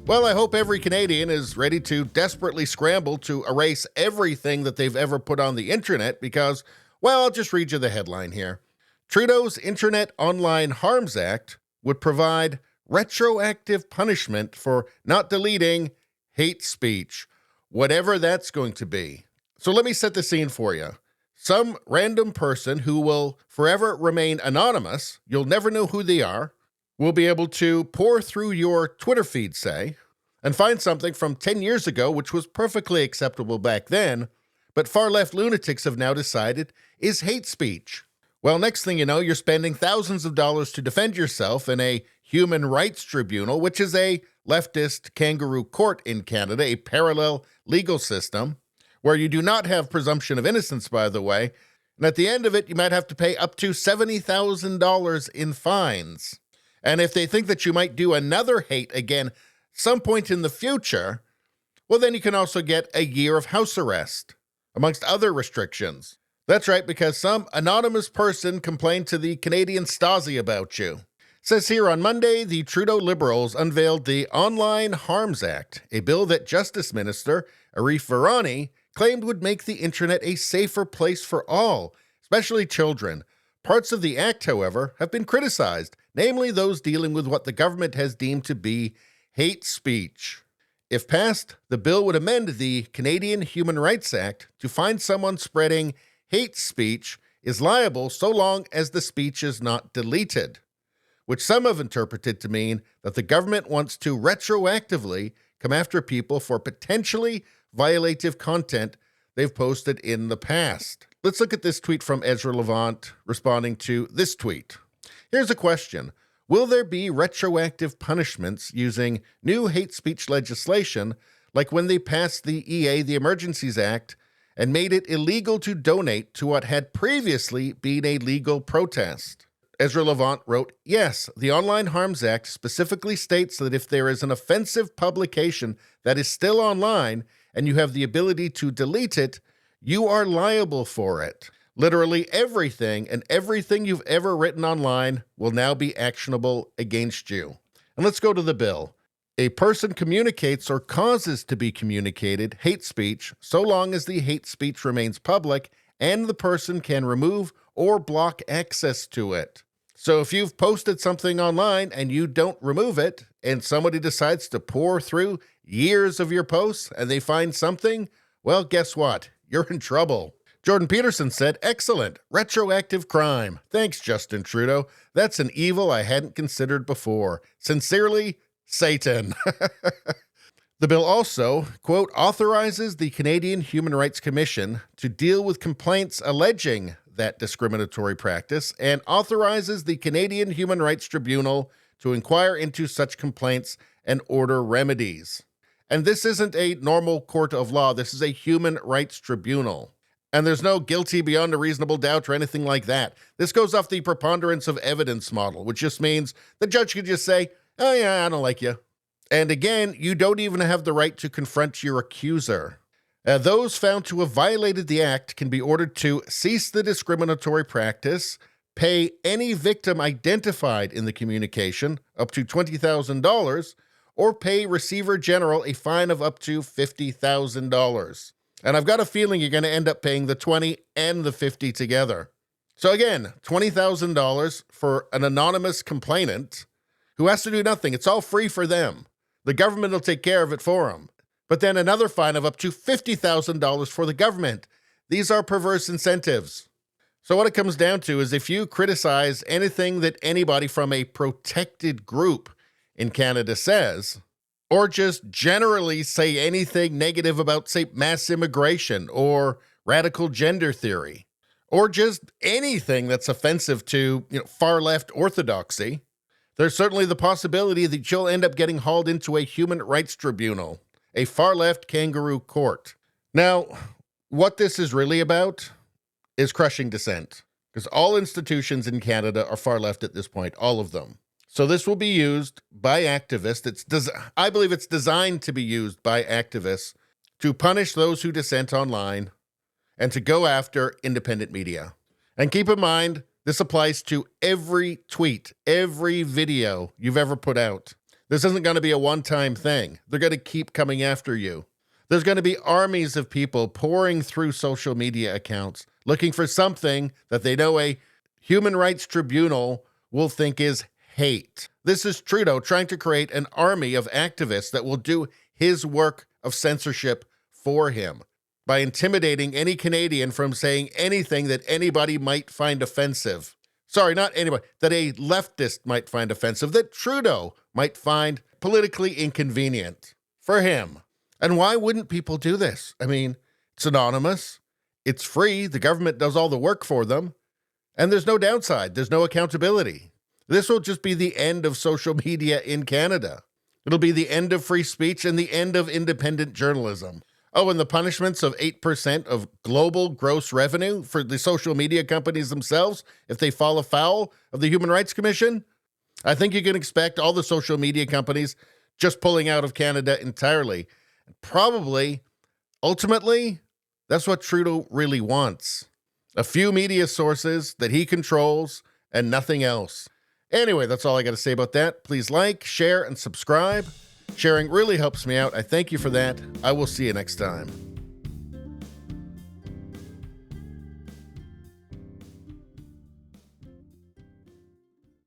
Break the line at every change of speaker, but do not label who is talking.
Well, I hope every Canadian is ready to desperately scramble to erase everything that they've ever put on the internet because, well, I'll just read you the headline here. Trudeau's Internet Online Harms Act would provide retroactive punishment for not deleting hate speech, whatever that's going to be. So let me set the scene for you. Some random person who will forever remain anonymous, you'll never know who they are, will be able to pour through your Twitter feed, say, and find something from 10 years ago which was perfectly acceptable back then, but far-left lunatics have now decided is hate speech. Well, next thing you know, you're spending thousands of dollars to defend yourself in a human rights tribunal, which is a leftist kangaroo court in Canada, a parallel legal system, where you do not have presumption of innocence, by the way, and at the end of it, you might have to pay up to $70,000 in fines. And if they think that you might do another hate again some point in the future, well, then you can also get a year of house arrest, amongst other restrictions. That's right, because some anonymous person complained to the Canadian Stasi about you. It says here, on Monday, the Trudeau Liberals unveiled the Online Harms Act, a bill that Justice Minister Arif Virani claimed would make the internet a safer place for all, especially children. Parts of the act, however, have been criticized, namely those dealing with what the government has deemed to be hate speech. If passed, the bill would amend the Canadian Human Rights Act to find someone spreading hate speech is liable so long as the speech is not deleted, which some have interpreted to mean that the government wants to retroactively come after people for potentially violative content they've posted in the past. Let's look at this tweet from Ezra Levant responding to this tweet. Here's a question. Will there be retroactive punishments using new hate speech legislation like when they passed the EA, the Emergencies Act, and made it illegal to donate to what had previously been a legal protest? Ezra Levant wrote, yes, the Online Harms Act specifically states that if there is an offensive publication that is still online and you have the ability to delete it, you are liable for it. Literally everything and everything you've ever written online will now be actionable against you. And let's go to the bill. A person communicates or causes to be communicated hate speech so long as the hate speech remains public and the person can remove or block access to it. So if you've posted something online and you don't remove it, and somebody decides to pour through years of your posts and they find something, well, guess what? You're in trouble. Jordan Peterson said, excellent, retroactive crime. Thanks, Justin Trudeau. That's an evil I hadn't considered before. Sincerely, Satan. The bill also, quote, authorizes the Canadian Human Rights Commission to deal with complaints alleging that discriminatory practice and authorizes the Canadian Human Rights Tribunal to inquire into such complaints and order remedies. And this isn't a normal court of law. This is a human rights tribunal. And there's no guilty beyond a reasonable doubt or anything like that. This goes off the preponderance of evidence model, which just means the judge could just say, oh yeah, I don't like you. And again, you don't even have the right to confront your accuser. Those found to have violated the act can be ordered to cease the discriminatory practice, pay any victim identified in the communication up to $20,000, or pay Receiver General a fine of up to $50,000. And I've got a feeling you're going to end up paying the 20 and the 50 together. So again, $20,000 for an anonymous complainant who has to do nothing. It's all free for them. The government will take care of it for them. But then another fine of up to $50,000 for the government. These are perverse incentives. So what it comes down to is if you criticize anything that anybody from a protected group in Canada says, or just generally say anything negative about, say, mass immigration or radical gender theory, or just anything that's offensive to, far-left orthodoxy, there's certainly the possibility that you'll end up getting hauled into a human rights tribunal, a far-left kangaroo court. Now, what this is really about is crushing dissent, because all institutions in Canada are far-left at this point, all of them. So this will be used by activists. I believe it's designed to be used by activists to punish those who dissent online and to go after independent media. And keep in mind, this applies to every tweet, every video you've ever put out. This isn't going to be a one-time thing. They're going to keep coming after you. There's going to be armies of people pouring through social media accounts looking for something that they know a human rights tribunal will think is hate. This is Trudeau trying to create an army of activists that will do his work of censorship for him by intimidating any Canadian from saying anything that anybody might find offensive. Sorry, not anybody, that a leftist might find offensive, that Trudeau might find politically inconvenient for him. And why wouldn't people do this? I mean, it's anonymous, it's free, the government does all the work for them, and there's no downside, there's no accountability. This will just be the end of social media in Canada. It'll be the end of free speech and the end of independent journalism. Oh, and the punishments of 8% of global gross revenue for the social media companies themselves if they fall afoul of the Human Rights Commission? I think you can expect all the social media companies just pulling out of Canada entirely. Probably, ultimately, that's what Trudeau really wants. A few media sources that he controls and nothing else. Anyway, that's all I got to say about that. Please like, share, and subscribe. Sharing really helps me out. I thank you for that. I will see you next time.